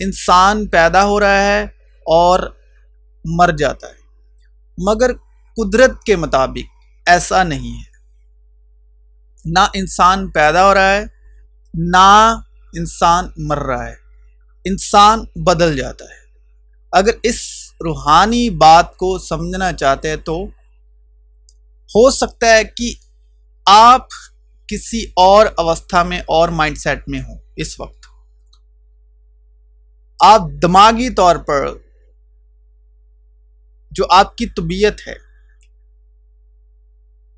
इंसान पैदा हो रहा है और मर जाता है, मगर कुदरत के मुताबिक ऐसा नहीं है। ना इंसान पैदा हो रहा है, ना इंसान मर रहा है, इंसान बदल जाता है। अगर इस रूहानी बात को समझना चाहते हैं तो हो सकता है कि आप किसी और अवस्था में और माइंडसेट में हो। इस वक्त आप दिमागी तौर पर जो आपकी तबीयत है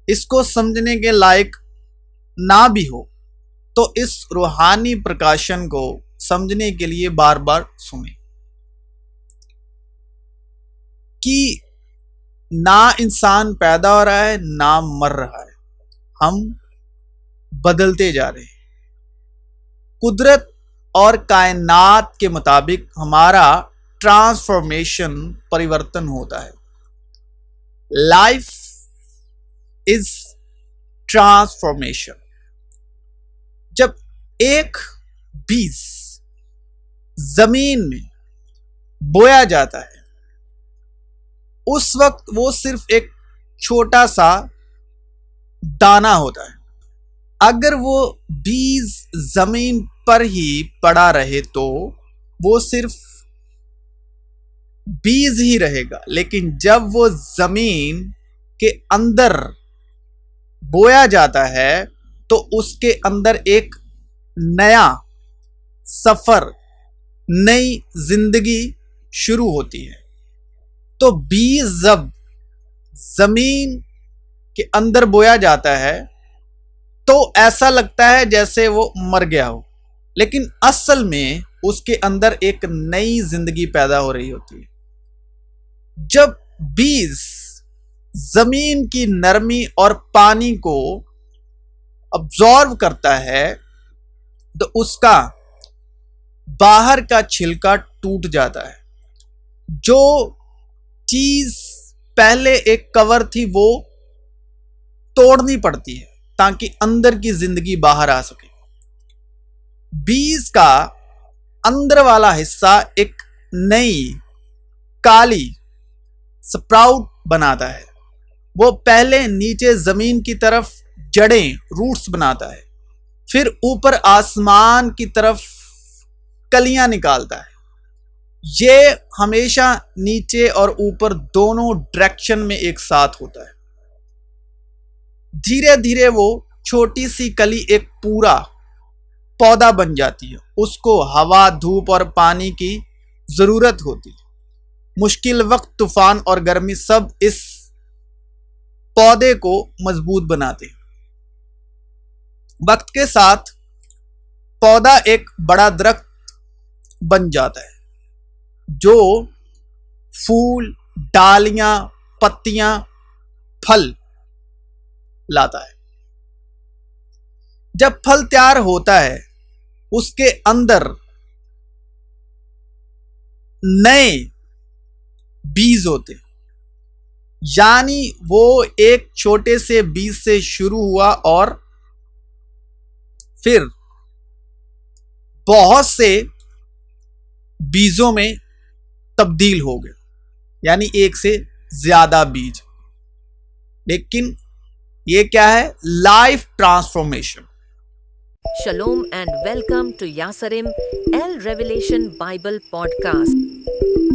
इसको समझने के लायक ना भी हो, तो इस रूहानी प्रकाशन को समझने के लिए बार बार सुने कि ना इंसान पैदा हो रहा है, ना मर रहा है, हम बदलते जा रहे हैं। कुदरत और कायनात के मुताबिक हमारा ट्रांसफॉर्मेशन, परिवर्तन होता है। Life is transformation. जब एक बीज जमीन में बोया जाता है, उस वक्त वो सिर्फ एक छोटा सा दाना होता है। अगर वो बीज जमीन पर ही पड़ा रहे तो वो सिर्फ बीज ही रहेगा, लेकिन जब वो जमीन के अंदर बोया जाता है तो उसके अंदर एक नया सफर, नई जिंदगी शुरू होती है। तो बीज जब जमीन के अंदर बोया जाता है तो ऐसा लगता है जैसे वो मर गया हो, लेकिन असल में उसके अंदर एक नई जिंदगी पैदा हो रही होती है। जब बीज जमीन की नरमी और पानी को अब्जॉर्व करता है तो उसका बाहर का छिलका टूट जाता है। जो चीज पहले एक कवर थी वो तोड़नी पड़ती है ताकि अंदर की जिंदगी बाहर आ सके। बीज का अंदर वाला हिस्सा एक नई काली स्प्राउट बनाता है। वो पहले नीचे जमीन की तरफ जड़ें, रूट्स बनाता है, फिर ऊपर आसमान की तरफ कलियां निकालता है। ये हमेशा नीचे और ऊपर दोनों डायरेक्शन में एक साथ होता है। धीरे धीरे वो छोटी सी कली एक पूरा पौधा बन जाती है। उसको हवा, धूप और पानी की जरूरत होती है। मुश्किल वक्त, तूफान और गर्मी सब इस पौधे को मजबूत बनाते हैं। वक्त के साथ पौधा एक बड़ा दरख्त बन जाता है जो फूल, डालियां, पत्तियां, फल लाता है। जब फल तैयार होता है उसके अंदर नए बीज होते हैं, यानी वो एक छोटे से बीज से शुरू हुआ और फिर बहुत से बीजों में तब्दील हो गया, यानी एक से ज्यादा बीज। लेकिन ये क्या है? Life transformation. Shalom and welcome to Yasarim El Revelation Bible Podcast.